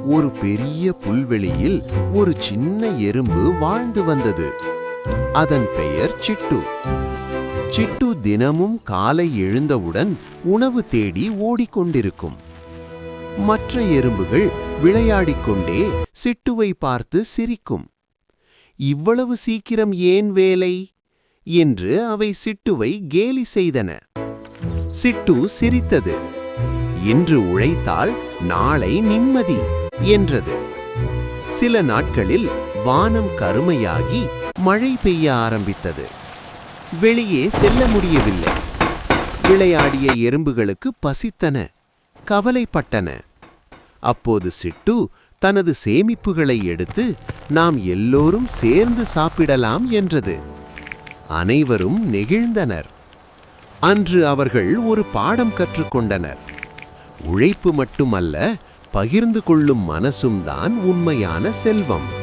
ஒரு பெரிய புல்வெளியில் ஒரு சின்ன எறும்பு வாழ்ந்து வந்தது. அதன் பெயர் சிட்டு. சிட்டு தினமும் காலை எழுந்தவுடன் உணவு தேடி ஓடிக்கொண்டிருக்கும். மற்ற எறும்புகள் விளையாடிக்கொண்டே சிட்டுவை பார்த்து சிரிக்கும். இவ்வளவு சீக்கிரம் ஏன் வேலை என்று அவை சிட்டுவை கேலி செய்தன. சிட்டு சிரித்தது. இன்று உழைத்தால் நாளை நிம்மதி என்றது. சில நாட்களில் வானம் கருமையாகி மழை பெய்ய ஆரம்பித்தது. வெளியே செல்ல முடியவில்லை. விளையாடிய எறும்புகளுக்கு பசித்தன, கவலைப்பட்டன. அப்போது சிட்டு தனது சேமிப்புகளை எடுத்து நாம் எல்லோரும் சேர்ந்து சாப்பிடலாம் என்றது. அனைவரும் நெகிழ்ந்தனர். அன்று அவர்கள் ஒரு பாடம் கற்றுக்கொண்டனர். உழைப்பு மட்டுமல்ல, பகிர்ந்து கொள்ளும் மனசும் தான் உண்மையான செல்வம்.